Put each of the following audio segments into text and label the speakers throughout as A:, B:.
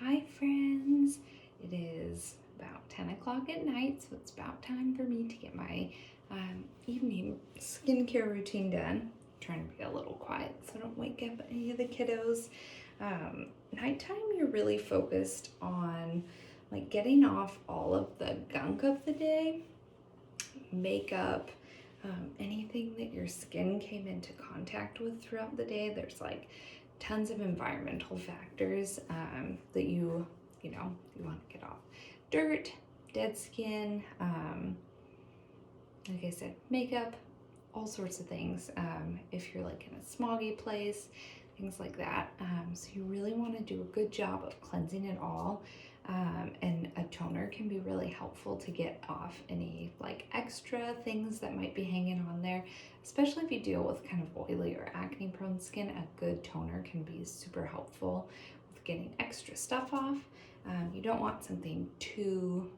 A: Hi friends, it is about 10 o'clock at night, so it's about time for me to get my evening skincare routine done. I'm trying to be a little quiet so I don't wake up any of the kiddos. Nighttime, you're really focused on like getting off all of the gunk of the day, makeup, anything that your skin came into contact with throughout the day. There's like tons of environmental factors that you want to get off. Dirt, dead skin, like I said, makeup, all sorts of things. If you're like in a smoggy place, things like that. So you really want to do a good job of cleansing it all. And a toner can be really helpful to get off any like extra things that might be hanging on there, especially if you deal with kind of oily or acne prone skin. A good toner can be super helpful with getting extra stuff off. You don't want something too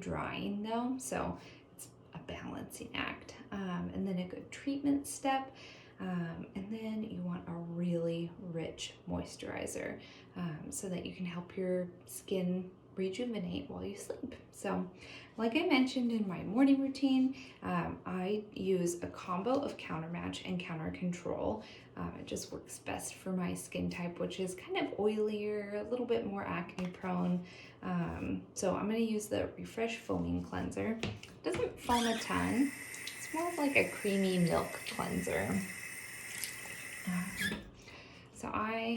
A: drying though, so it's a balancing act. And then a good treatment step. And then you want a really rich moisturizer so that you can help your skin rejuvenate while you sleep. So like I mentioned in my morning routine, I use a combo of Counter Match and Counter Control. It just works best for my skin type, which is kind of oilier, a little bit more acne prone. So I'm going to use the Refresh Foaming Cleanser. It doesn't foam a ton. It's more of like a creamy milk cleanser. So I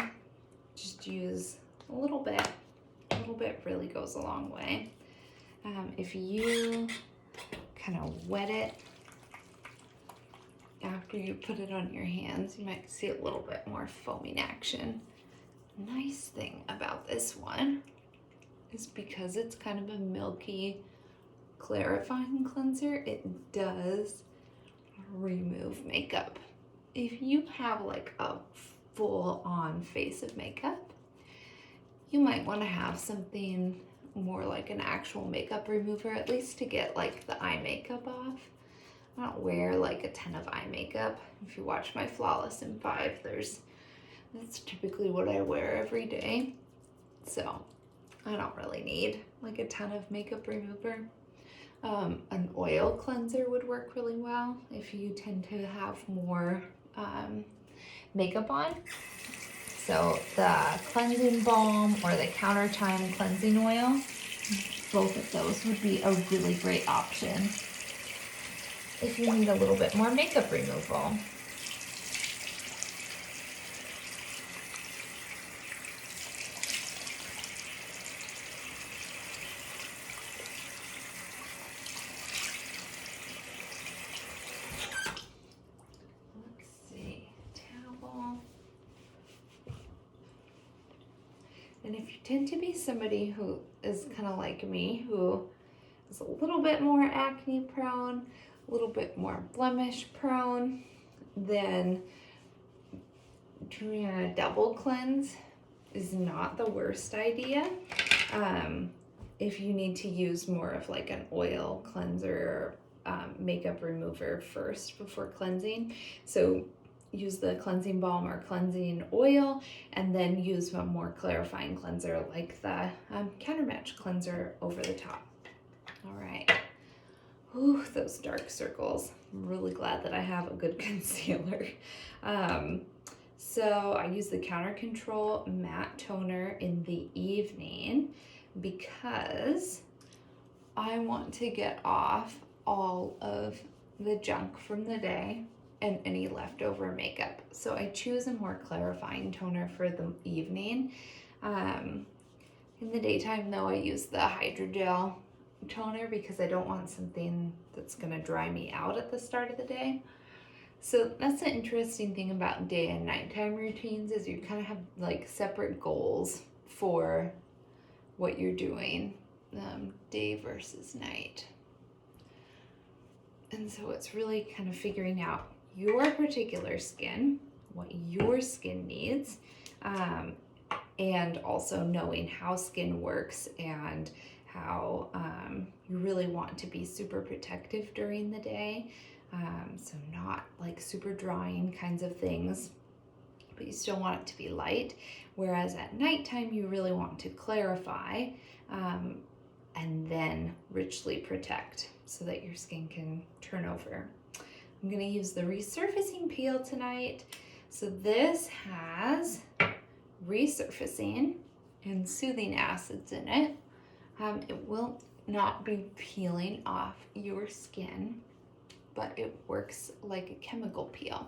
A: just use a little bit. A little bit really goes a long way. If you kind of wet it after you put it on your hands, you might see a little bit more foaming action. Nice thing about this one is because it's kind of a milky, clarifying cleanser, it does remove makeup. If you have like a full-on face of makeup, you might want to have something more like an actual makeup remover, at least to get like the eye makeup off. I don't wear like a ton of eye makeup. If you watch my Flawless in 5, that's typically what I wear every day. So I don't really need like a ton of makeup remover. An oil cleanser would work really well if you tend to have more makeup on. So the cleansing balm or the Counter Time cleansing oil, both of those would be a really great option if you need a little bit more makeup removal. Let's see, towel. And if you tend to be somebody who is kind of like me, who is a little bit more acne prone, a little bit more blemish prone, then doing a double cleanse is not the worst idea. If you need to use more of like an oil cleanser or makeup remover first before cleansing. So use the cleansing balm or cleansing oil, and then use a more clarifying cleanser like the Counter Match cleanser over the top. All right. Ooh, those dark circles. I'm really glad that I have a good concealer. So I use the Counter Control matte toner in the evening because I want to get off all of the junk from the day and any leftover makeup. So I choose a more clarifying toner for the evening. In the daytime though, I use the Hydrogel toner because I don't want something that's gonna dry me out at the start of the day. So that's the interesting thing about day and nighttime routines, is you kind of have like separate goals for what you're doing, day versus night. And so it's really kind of figuring out your particular skin, what your skin needs, and also knowing how skin works and how you really want to be super protective during the day. So not like super drying kinds of things but you still want it to be light. Whereas at nighttime, you really want to clarify and then richly protect so that your skin can turn over. I'm gonna use the resurfacing peel tonight. So this has resurfacing and soothing acids in it. It will not be peeling off your skin, but it works like a chemical peel.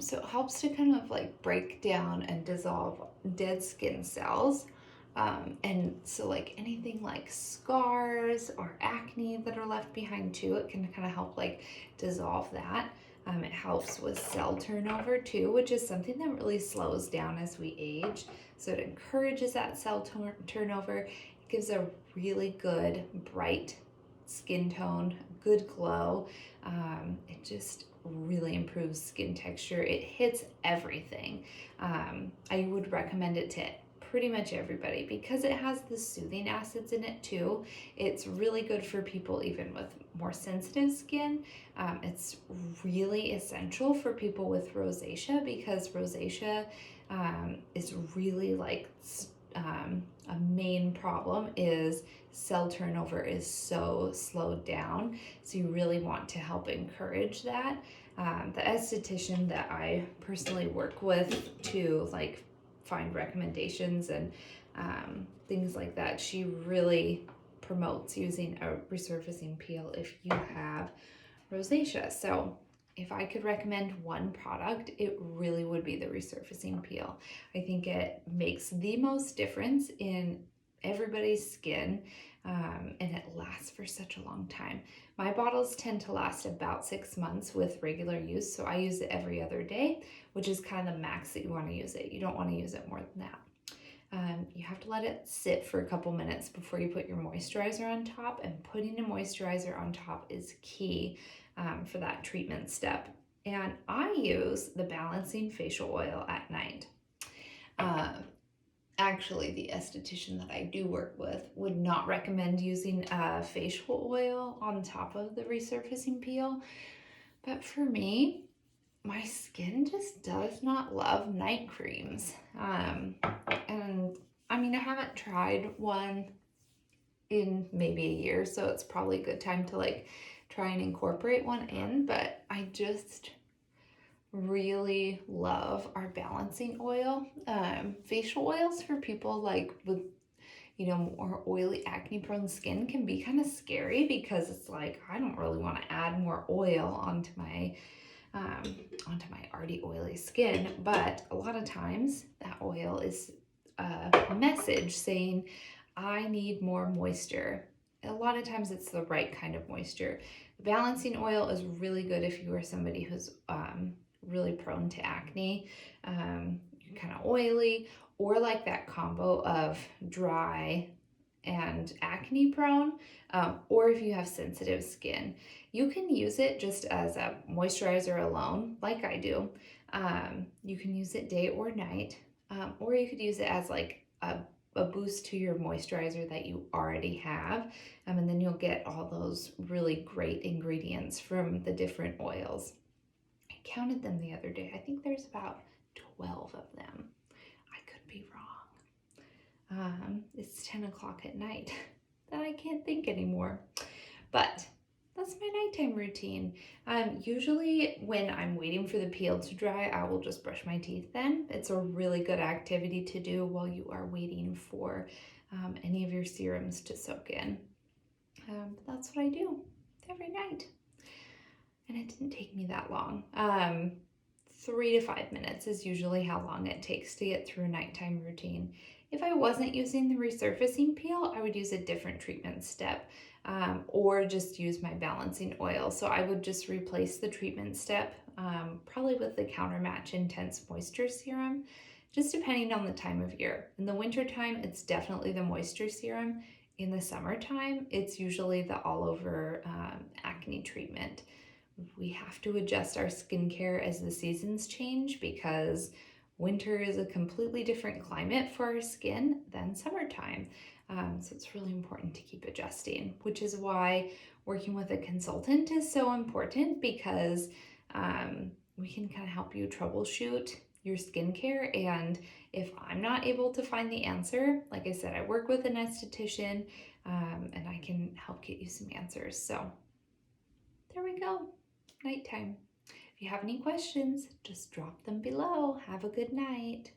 A: So it helps to kind of like break down and dissolve dead skin cells. And so like anything like scars or acne that are left behind too, it can kind of help like dissolve that. It helps with cell turnover too, which is something that really slows down as we age. So it encourages that cell turnover. It gives a really good bright skin tone, good glow. It just really improves skin texture. It hits everything. I would recommend it to pretty much everybody because it has the soothing acids in it too. It's really good for people even with more sensitive skin. It's really essential for people with rosacea because rosacea is really like a main problem is cell turnover is so slowed down. So you really want to help encourage that. The esthetician that I personally work with to like find recommendations and things like that, she really promotes using a resurfacing peel if you have rosacea. So if I could recommend one product, it really would be the resurfacing peel. I think it makes the most difference in everybody's skin, and it lasts for such a long time. My bottles tend to last about 6 months with regular use, so I use it every other day, which is kind of the max that you want to use it. You don't want to use it more than that. You have to let it sit for a couple minutes before you put your moisturizer on top, and putting a moisturizer on top is key for that treatment step. And I use the balancing facial oil at night. Actually, the esthetician that I do work with would not recommend using facial oil on top of the resurfacing peel. But for me, my skin just does not love night creams. And I mean, I haven't tried one in maybe a year, so it's probably a good time to like try and incorporate one in, but I just really love our balancing oil. Facial oils for people like with more oily acne prone skin can be kind of scary because it's like I don't really want to add more oil onto my already oily skin, but a lot of times that oil is a message saying I need more moisture. A lot of times it's the right kind of moisture. The balancing oil is really good if you are somebody who's really prone to acne, you're kind of oily, or like that combo of dry and acne prone, or if you have sensitive skin. You can use it just as a moisturizer alone, like I do. You can use it day or night, or you could use it as like a boost to your moisturizer that you already have, and then you'll get all those really great ingredients from the different oils. I counted them the other day. I think there's about 12 of them. I could be wrong. It's 10 o'clock at night that I can't think anymore. But that's my nighttime routine. Usually when I'm waiting for the peel to dry, I will just brush my teeth then. It's a really good activity to do while you are waiting for any of your serums to soak in. But that's what I do every night. And it didn't take me that long. 3 to 5 minutes is usually how long it takes to get through a nighttime routine. If I wasn't using the resurfacing peel, I would use a different treatment step, or just use my balancing oil. So I would just replace the treatment step, probably with the Countermatch Intense Moisture Serum, just depending on the time of year. In the wintertime, it's definitely the moisture serum. In the summertime, it's usually the all over acne treatment. We have to adjust our skincare as the seasons change because winter is a completely different climate for our skin than summertime. So it's really important to keep adjusting, which is why working with a consultant is so important because we can kind of help you troubleshoot your skincare. And if I'm not able to find the answer, like I said, I work with an esthetician, and I can help get you some answers. So there we go, nighttime. If you have any questions, just drop them below. Have a good night.